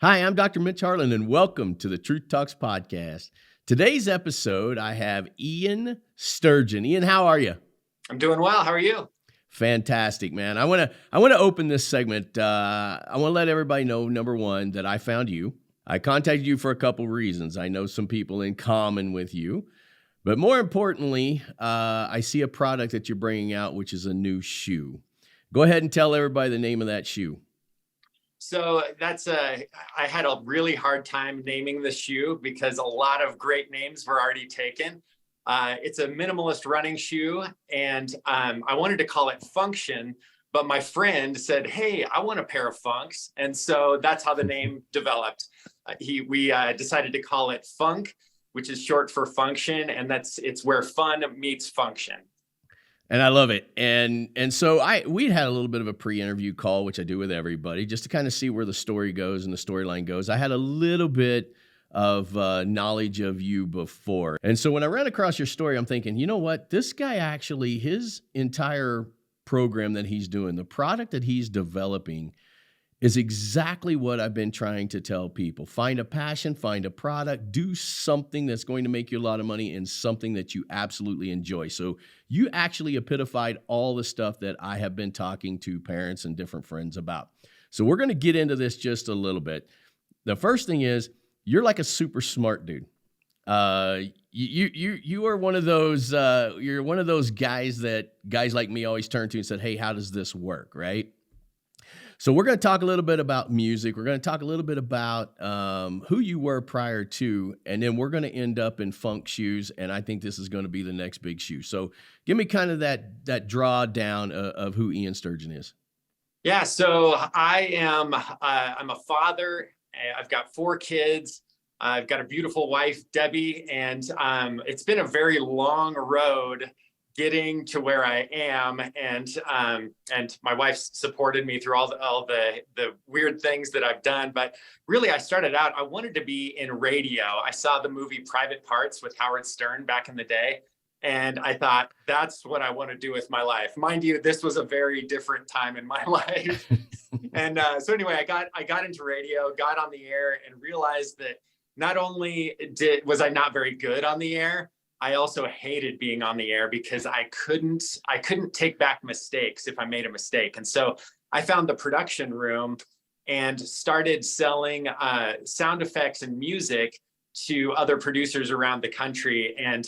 Hi, I'm Dr. Mitch Harlan, and welcome to the Truth Talks podcast. Today's episode, I have Ian Sturgeon. Ian, how are you? I'm doing well. How are you? Fantastic, man. I want to open this segment. I want to let everybody know, number one, that I found you. I contacted you for a couple reasons. I know some people in common with you, but more importantly, I see a product that you're bringing out, which is a new shoe. Go ahead and tell everybody the name of that shoe. So I had a really hard time naming the shoe because a lot of great names were already taken. It's a minimalist running shoe, and I wanted to call it Function, but my friend said, "Hey, I want a pair of Funks," and so that's how the name developed. We decided to call it Func, which is short for function, and it's where fun meets function. And I love it. And so we'd had a little bit of a pre-interview call, which I do with everybody, just to kind of see where the story goes and the storyline goes. I had a little bit of knowledge of you before. And so when I ran across your story, I'm thinking, you know what? This guy actually, his entire program that he's doing, the product that he's developing is exactly what I've been trying to tell people. Find a passion, find a product, do something that's going to make you a lot of money and something that you absolutely enjoy. So you actually epitomified all the stuff that I have been talking to parents and different friends about. So we're going to get into this just a little bit. The first thing is you're like a super smart dude. You are one of those you're one of those guys that guys like me always turn to and said, "Hey, how does this work?" Right? So we're going to talk a little bit about music. We're going to talk a little bit about who you were prior to, and then we're going to end up in Func Shoes, and I think this is going to be the next big shoe. So give me kind of that drawdown of who Ian Sturgeon is. Yeah, so I'm a father. I've got 4 kids. I've got a beautiful wife, Debbie, and it's been a very long road getting to where I am, and my wife supported me through all the weird things that I've done. But really, I started out, I wanted to be in radio. I saw the movie Private Parts with Howard Stern back in the day, and I thought that's what I want to do with my life. Mind you, this was a very different time in my life. And so anyway, I got into radio, got on the air, and realized that not only was I not very good on the air, I also hated being on the air because I couldn't take back mistakes if I made a mistake. And so I found the production room and started selling sound effects and music to other producers around the country. And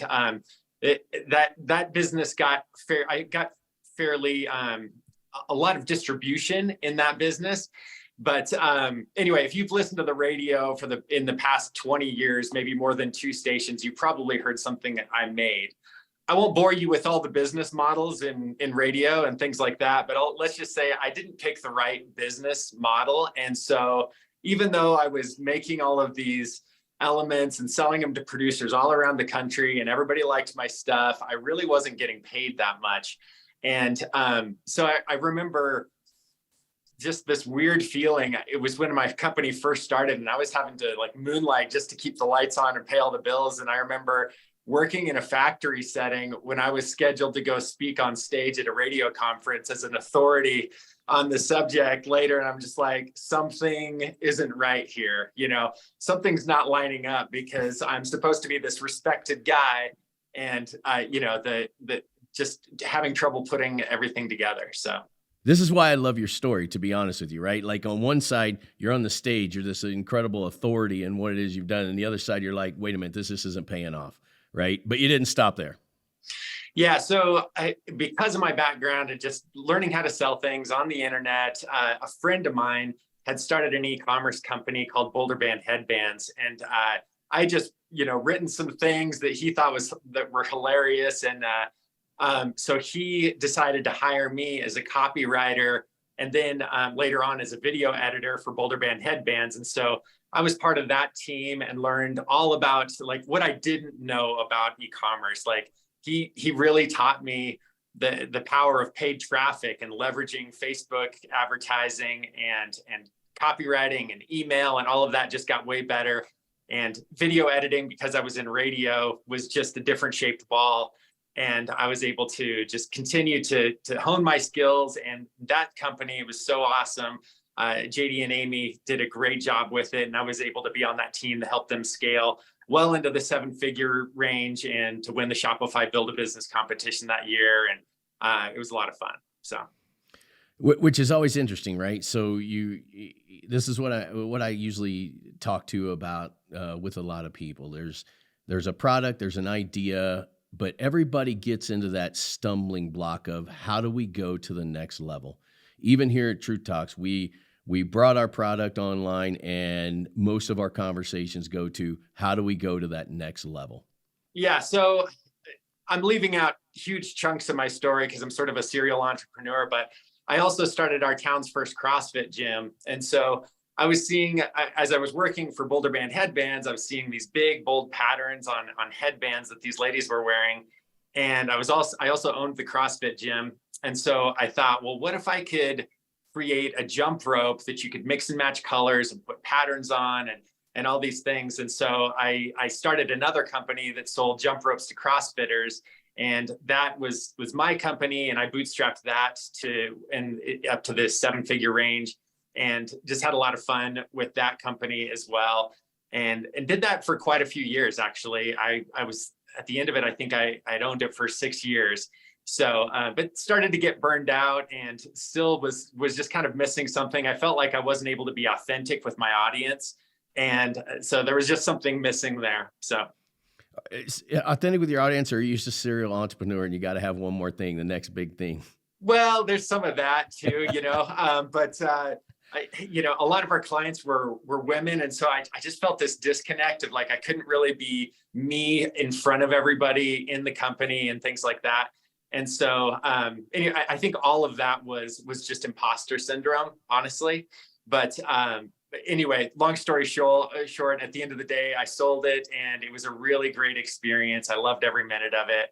that business I got fairly a lot of distribution in that business. But anyway, if you've listened to the radio in the past 20 years, maybe more than 2 stations, you probably heard something that I made. I won't bore you with all the business models in radio and things like that, but let's just say I didn't pick the right business model. And so even though I was making all of these elements and selling them to producers all around the country and everybody liked my stuff, I really wasn't getting paid that much. And so I remember just this weird feeling. It was when my company first started and I was having to like moonlight just to keep the lights on and pay all the bills. And I remember working in a factory setting when I was scheduled to go speak on stage at a radio conference as an authority on the subject later. And I'm just like, something isn't right here. Something's not lining up because I'm supposed to be this respected guy. And the just having trouble putting everything together. So This is why I love your story, to be honest with you, right? Like on one side, you're on the stage, you're this incredible authority in what it is you've done. And the other side, you're like, wait a minute, this isn't paying off, right? But you didn't stop there. Yeah, so because of my background and just learning how to sell things on the internet, a friend of mine had started an e-commerce company called Boulder Band Headbands. And I just, written some things that he thought that were hilarious. And so he decided to hire me as a copywriter and then later on as a video editor for Boulder Band Headbands. And so I was part of that team and learned all about like what I didn't know about e-commerce. Like he really taught me the power of paid traffic and leveraging Facebook advertising and copywriting and email, and all of that just got way better. And video editing, because I was in radio, was just a different shaped ball. And I was able to just continue to hone my skills. And that company was so awesome. JD and Amy did a great job with it. And I was able to be on that team to help them scale well into the 7-figure range and to win the Shopify Build a Business competition that year. And it was a lot of fun. So. Which is always interesting, right? So this is what I usually talk to about with a lot of people. There's a product, there's an idea, but everybody gets into that stumbling block of how do we go to the next level? Even here at Truth Talks, we brought our product online, and most of our conversations go to how do we go to that next level? Yeah, so I'm leaving out huge chunks of my story because I'm sort of a serial entrepreneur, but I also started our town's first CrossFit gym. And so I was seeing, as I was working for Boulder Band headbands, I was seeing these big, bold patterns on headbands that these ladies were wearing. And I also owned the CrossFit gym. And so I thought, well, what if I could create a jump rope that you could mix and match colors and put patterns on and all these things. And so I started another company that sold jump ropes to CrossFitters. And that was my company. And I bootstrapped that up to this 7-figure range, and just had a lot of fun with that company as well. And did that for quite a few years, actually. I was at the end of it, I think I'd owned it for 6 years. So, but started to get burned out and still was just kind of missing something. I felt like I wasn't able to be authentic with my audience. And so there was just something missing there. So. It's authentic with your audience, or are you just a serial entrepreneur and you got to have one more thing, the next big thing? Well, there's some of that too, but a lot of our clients were women. And so I just felt this disconnect of like, I couldn't really be me in front of everybody in the company and things like that. And so anyway, I think all of that was just imposter syndrome, honestly. But anyway, long story short, at the end of the day, I sold it, and it was a really great experience. I loved every minute of it.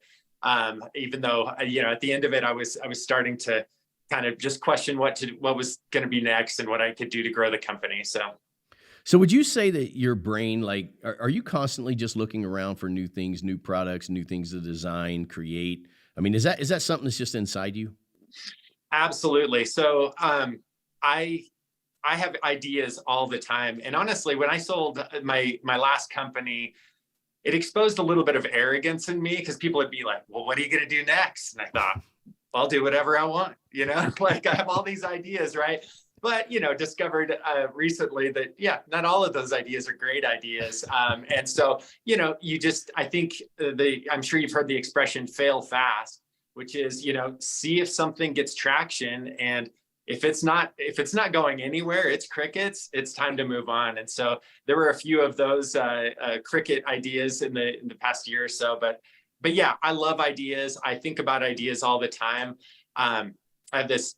Even though, at the end of it, I was starting to kind of just question what was going to be next and what I could do to grow the company. So would you say that your brain, like, are you constantly just looking around for new things, new products, new things to design, create? I mean, is that something that's just inside you? Absolutely. So, I have ideas all the time. And honestly, when I sold my last company, it exposed a little bit of arrogance in me, because people would be like, well, what are you going to do next? And I thought, I'll do whatever I want, like I have all these ideas, right? But, discovered recently that, yeah, not all of those ideas are great ideas. And so, I think I'm sure you've heard the expression fail fast, which is, see if something gets traction, and if it's not going anywhere, it's crickets, it's time to move on. And so there were a few of those cricket ideas in the past year or so, but yeah, I love ideas. I think about ideas all the time. I have this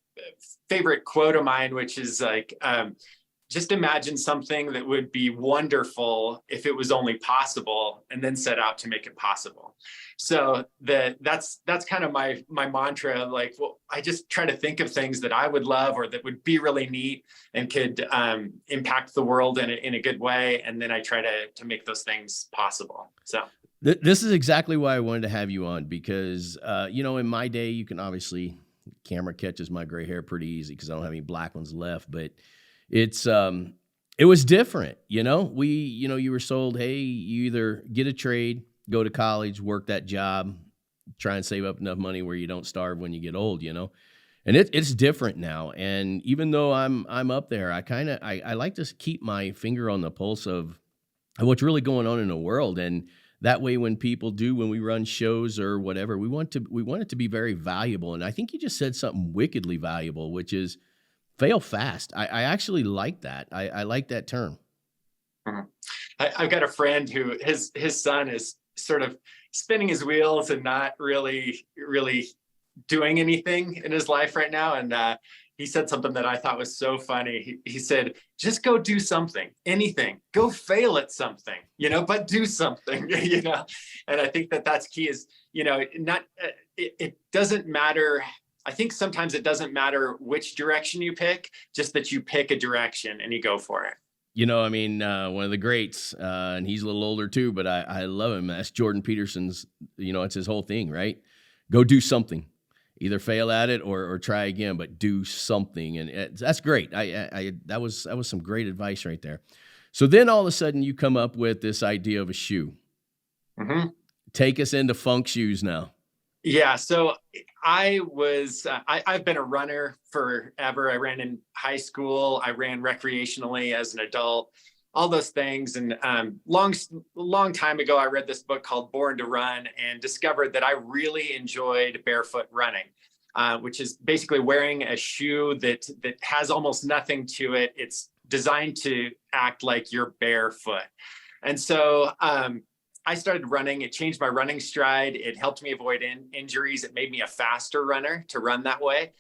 favorite quote of mine, which is like, just imagine something that would be wonderful if it was only possible, and then set out to make it possible. So that's kind of my mantra. Like, well, I just try to think of things that I would love, or that would be really neat and could impact the world in a good way. And then I try to make those things possible. So this is exactly why I wanted to have you on, because, in my day, you can obviously, camera catches my gray hair pretty easy because I don't have any black ones left, but it was different. You were sold, hey, you either get a trade, go to college, work that job, try and save up enough money where you don't starve when you get old, and it's different now. And even though I'm up there, I like to keep my finger on the pulse of what's really going on in the world. And that way, when we run shows or whatever, we want it to be very valuable. And I think you just said something wickedly valuable, which is fail fast. I actually like that. I like that term. Mhm. I've got a friend who his son is sort of spinning his wheels and not really doing anything in his life right now. And he said something that I thought was so funny. He said, just go do something, anything, go fail at something, but do something, And I think that's key is, it doesn't matter. I think sometimes it doesn't matter which direction you pick, just that you pick a direction and you go for it. One of the greats, and he's a little older too, but I love him. That's Jordan Peterson's, it's his whole thing, right? Go do something. Either fail at it or try again, but do something. And that's great. That was some great advice right there. So then all of a sudden you come up with this idea of a shoe. Mhm. Take us into Func Shoes now. Yeah, so I've been a runner forever. I ran in high school. I ran recreationally as an adult, all those things. And long time ago, I read this book called Born to Run and discovered that I really enjoyed barefoot running, which is basically wearing a shoe that has almost nothing to it. It's designed to act like you're barefoot. And so I started running. It changed my running stride. It helped me avoid injuries. It made me a faster runner to run that way.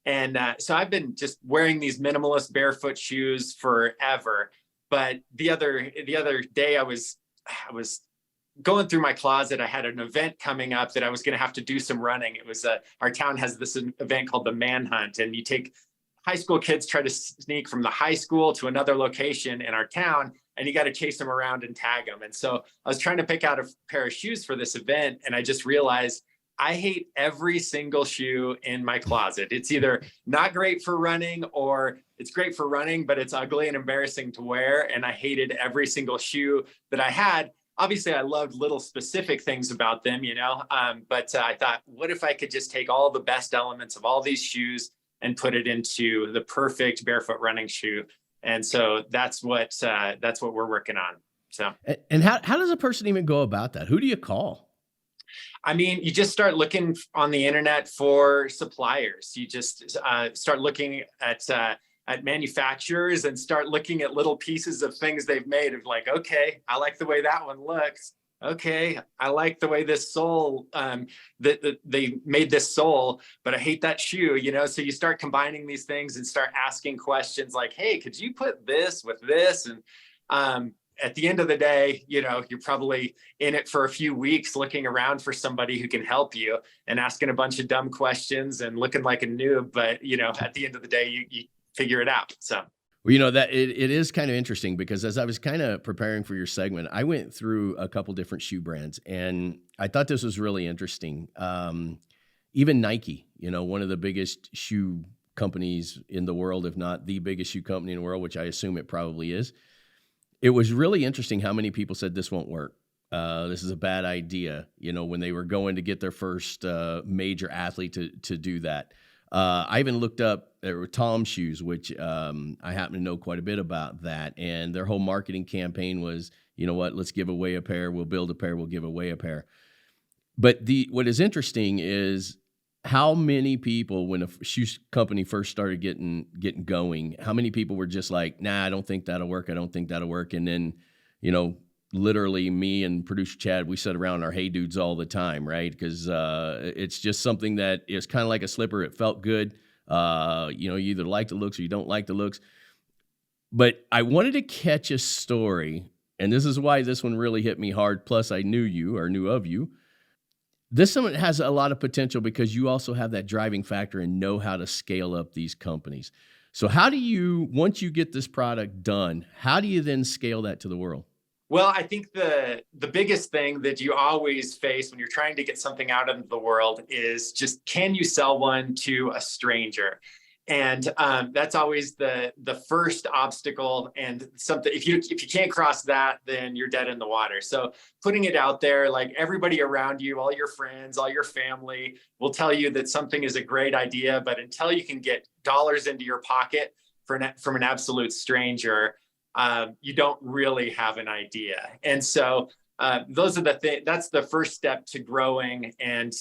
And so I've been just wearing these minimalist barefoot shoes forever. But the other day, I was going through my closet. I had an event coming up that I was going to have to do some running. It was our town has this event called the Manhunt, and you take high school kids try to sneak from the high school to another location in our town, and you got to chase them around and tag them. And so I was trying to pick out a pair of shoes for this event, and I just realized I hate every single shoe in my closet. It's either not great for running or it's great for running, but it's ugly and embarrassing to wear. And I hated every single shoe that I had. Obviously, I loved little specific things about them, but I thought, what if I could just take all the best elements of all these shoes and put it into the perfect barefoot running shoe? And so that's what we're working on. So, and how does a person even go about that? Who do you call? I mean, you just start looking on the internet for suppliers. You just start looking at manufacturers and start looking at little pieces of things they've made of like, okay, I like the way that one looks. Okay, I like the way this sole, that they made this sole, but I hate that shoe, So you start combining these things and start asking questions like, hey, could you put this with this? And at the end of the day, you're probably in it for a few weeks looking around for somebody who can help you and asking a bunch of dumb questions and looking like a noob. But, at the end of the day, you figure it out. So. Well, that it is kind of interesting because as I was kind of preparing for your segment, I went through a couple different shoe brands and I thought this was really interesting. Even Nike, one of the biggest shoe companies in the world, if not the biggest shoe company in the world, which I assume it probably is. It was really interesting how many people said this won't work. This is a bad idea, when they were going to get their first major athlete to do that. I even looked up Tom Shoes, which I happen to know quite a bit about that. And their whole marketing campaign was, let's give away a pair. We'll build a pair. We'll give away a pair. But what is interesting is how many people, when a shoe company first started getting going, how many people were just like, nah, I don't think that'll work. I don't think that'll work. And then, literally me and producer Chad, we sit around our hey dudes all the time, right? Because it's just something that is kind of like a slipper. It felt good. You either like the looks or you don't like the looks. But I wanted to catch a story, and this is why this one really hit me hard. Plus, I knew of you. This one has a lot of potential because you also have that driving factor and know how to scale up these companies. So how do you, once you get this product done, how do you then scale that to the world? Well, I think the biggest thing that you always face when you're trying to get something out into the world is just, can you sell one to a stranger? And that's always the first obstacle, and something, if you can't cross that, then you're dead in the water. So putting it out there, like everybody around you, all your friends, all your family will tell you that something is a great idea, but until you can get dollars into your pocket from an absolute stranger, you don't really have an idea. And so those are that's the first step to growing and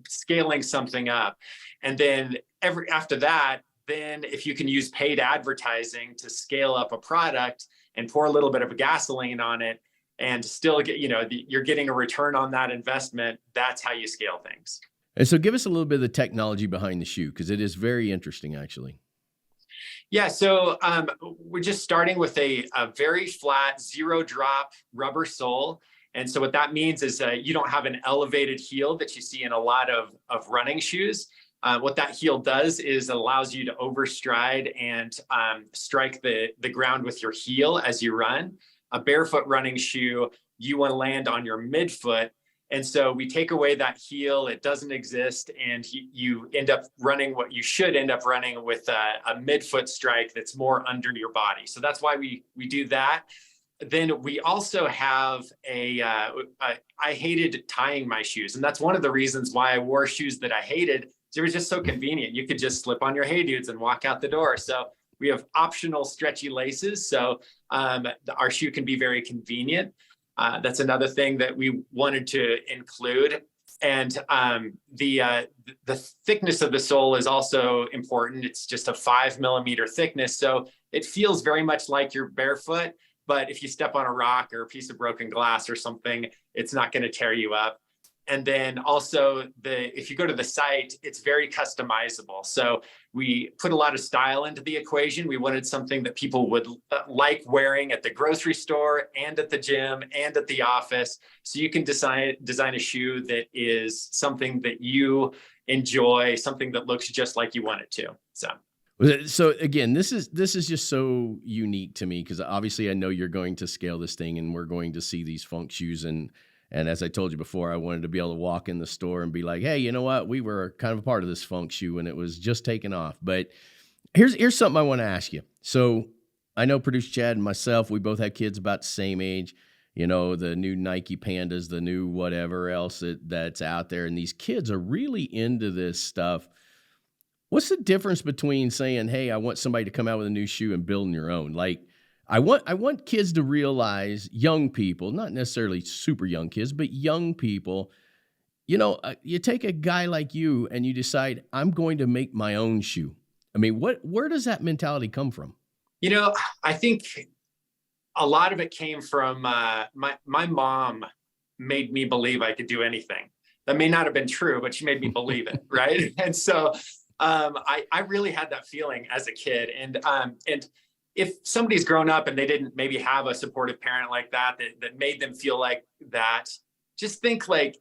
scaling something up. And then after that, then if you can use paid advertising to scale up a product and pour a little bit of gasoline on it and still get, you're getting a return on that investment, that's how you scale things. And so give us a little bit of the technology behind the shoe, because it is very interesting, actually. Yeah, so we're just starting with a very flat, zero drop rubber sole. And so what that means is you don't have an elevated heel that you see in a lot of running shoes. What that heel does is it allows you to overstride and strike the ground with your heel as you run. A barefoot running shoe, you want to land on your midfoot And so we take away that heel, it doesn't exist, and you end up running what you should end up running with a midfoot strike that's more under your body. So that's why we do that. Then we also have I hated tying my shoes. And that's one of the reasons why I wore shoes that I hated. It was just so convenient. You could just slip on your Hey Dudes and walk out the door. So we have optional stretchy laces. So our shoe can be very convenient. That's another thing that we wanted to include. And the thickness of the sole is also important. It's just a 5 millimeter thickness. So it feels very much like you're barefoot. But if you step on a rock or a piece of broken glass or something, it's not going to tear you up. And then also if you go to the site, it's very customizable. So we put a lot of style into the equation. We wanted something that people would like wearing at the grocery store and at the gym and at the office. So you can design a shoe that is something that you enjoy, something that looks just like you want it to. So again, this is just so unique to me because obviously I know you're going to scale this thing and we're going to see these Func shoes. And as I told you before, I wanted to be able to walk in the store and be like, hey, you know what? We were kind of a part of this Func shoe and it was just taken off. But here's something I want to ask you. So I know producer Chad and myself, we both have kids about the same age, you know, the new Nike Pandas, the new whatever else that's out there. And these kids are really into this stuff. What's the difference between saying, hey, I want somebody to come out with a new shoe and building your own? Like, I want kids to realize, young people, not necessarily super young kids, but young people, you know, you take a guy like you and you decide, I'm going to make my own shoe. I mean, where does that mentality come from? You know, I think a lot of it came from my mom made me believe I could do anything. That may not have been true, but she made me believe it, right? And so I really had that feeling as a kid. And if somebody's grown up and they didn't maybe have a supportive parent like that made them feel like that, just think like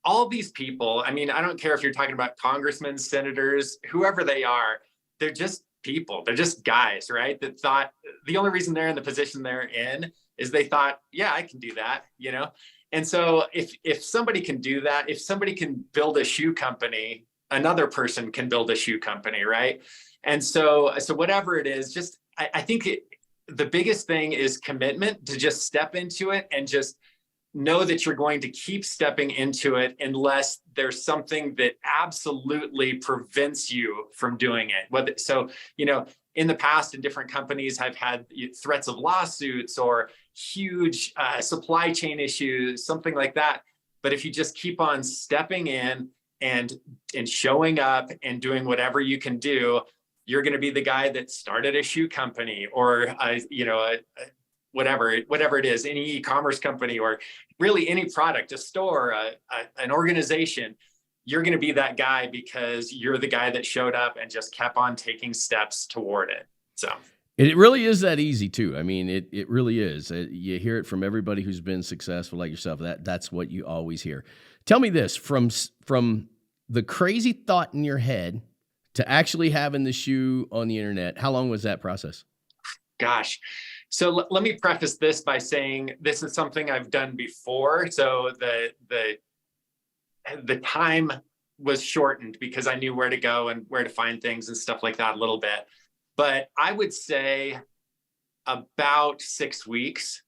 all these people, I mean, I don't care if you're talking about congressmen, senators, whoever they are, they're just people. They're just guys, right? That thought the only reason they're in the position they're in is they thought, yeah, I can do that, you know? And so if somebody can do that, if somebody can build a shoe company, another person can build a shoe company, right? And so whatever it is, just I think the biggest thing is commitment to just step into it and just know that you're going to keep stepping into it unless there's something that absolutely prevents you from doing it. So, you know, in the past in different companies, I've had threats of lawsuits or huge supply chain issues, something like that. But if you just keep on stepping in and showing up and doing whatever you can do, you're going to be the guy that started a shoe company or, whatever it is, any e-commerce company or really any product, a store, an organization. You're going to be that guy because you're the guy that showed up and just kept on taking steps toward it. So it really is that easy too. I mean, it really is. You hear it from everybody who's been successful like yourself. That's what you always hear. Tell me this, from the crazy thought in your head to actually having the shoe on the internet, how long was that process? Gosh. So let me preface this by saying this is something I've done before. So the time was shortened because I knew where to go and where to find things and stuff like that a little bit. But I would say about 6 weeks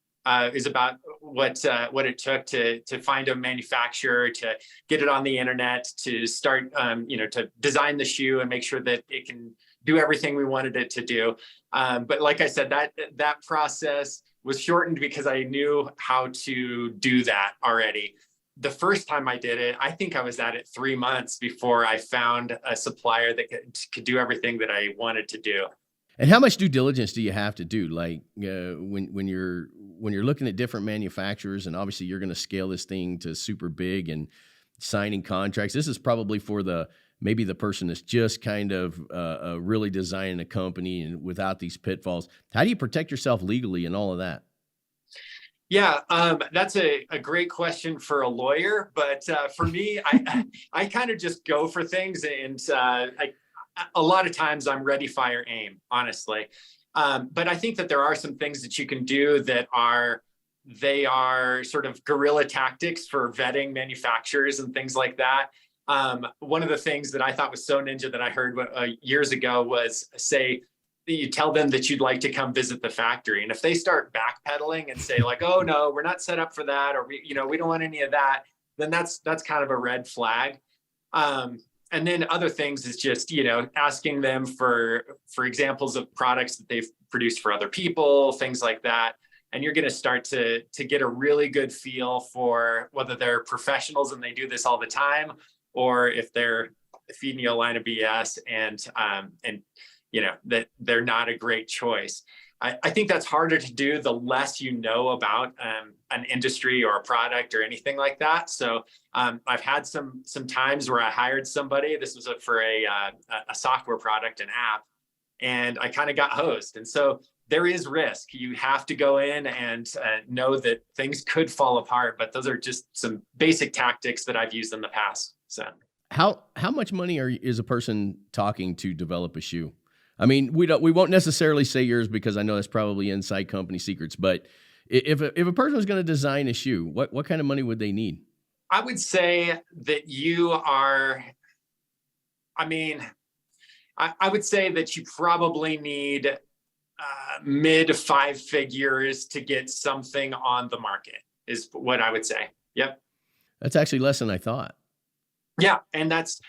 is about what it took to find a manufacturer, to get it on the internet, to start, to design the shoe and make sure that it can do everything we wanted it to do. But like I said, that process was shortened because I knew how to do that already. The first time I did it, I think I was at it 3 months before I found a supplier that could do everything that I wanted to do. And how much due diligence do you have to do? Like when you're looking at different manufacturers, and obviously you're going to scale this thing to super big and signing contracts. This is probably for maybe the person that's just kind of really designing a company and without these pitfalls. How do you protect yourself legally and all of that? Yeah, that's a great question for a lawyer. But for me, I kind of just go for things. And a lot of times I'm ready, fire, aim, honestly. But I think that there are some things that you can do that are they are sort of guerrilla tactics for vetting manufacturers and things like that. One of the things that I thought was so ninja that I heard years ago was, say, you tell them that you'd like to come visit the factory. And if they start backpedaling and say like, oh no, we're not set up for that, or we don't want any of that, then that's kind of a red flag. And then other things is just, asking them for examples of products that they've produced for other people, things like that. And you're going to start to get a really good feel for whether they're professionals and they do this all the time, or if they're feeding you a line of BS and that they're not a great choice. I think that's harder to do the less you know about an industry or a product or anything like that. So I've had some times where I hired somebody. This was for a software product, an app, and I kind of got hosed. And so there is risk. You have to go in and know that things could fall apart, but those are just some basic tactics that I've used in the past. So how much money is a person talking to develop a shoe? I mean, we won't necessarily say yours because I know that's probably inside company secrets, but if a person was going to design a shoe, what kind of money would they need? I would say that I would say that you probably need mid 5 figures to get something on the market is what I would say. Yep. That's actually less than I thought. Yeah. And that's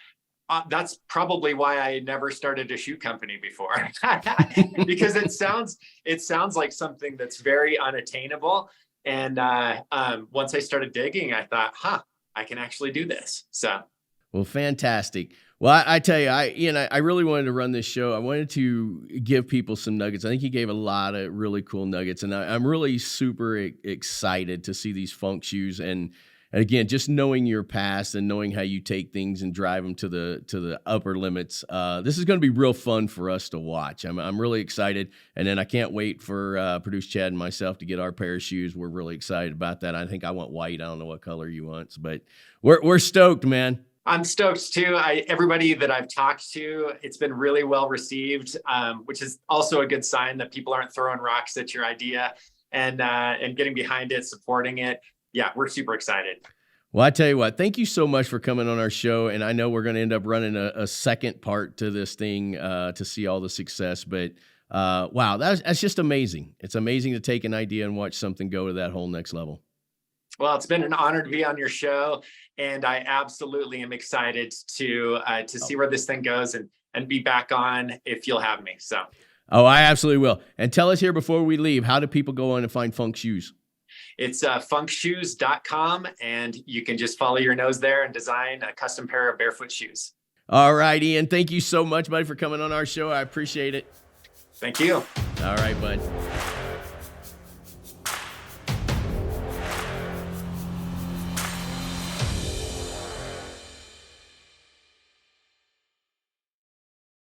probably why I never started a shoe company before, because it sounds like something that's very unattainable. And once I started digging, I thought, I can actually do this. So, well, fantastic. Well, I tell you, I really wanted to run this show. I wanted to give people some nuggets. I think you gave a lot of really cool nuggets, and I'm really super excited to see these Func shoes. And again, just knowing your past and knowing how you take things and drive them to the upper limits, this is going to be real fun for us to watch. I'm really excited, and then I can't wait for Produce Chad and myself to get our pair of shoes. We're really excited about that. I think I want white. I don't know what color you want, but we're stoked, man. I'm stoked too. Everybody that I've talked to, it's been really well received, which is also a good sign that people aren't throwing rocks at your idea and getting behind it, supporting it. Yeah, we're super excited. Well, I tell you what, thank you so much for coming on our show. And I know we're going to end up running a second part to this thing to see all the success. But wow, that's just amazing. It's amazing to take an idea and watch something go to that whole next level. Well, it's been an honor to be on your show, and I absolutely am excited to see where this thing goes and be back on if you'll have me. So, I absolutely will. And tell us here before we leave, how do people go on and find Func Shoes? It's funcshoes.com, and you can just follow your nose there and design a custom pair of barefoot shoes. All right, Ian. Thank you so much, buddy, for coming on our show. I appreciate it. Thank you. All right, bud.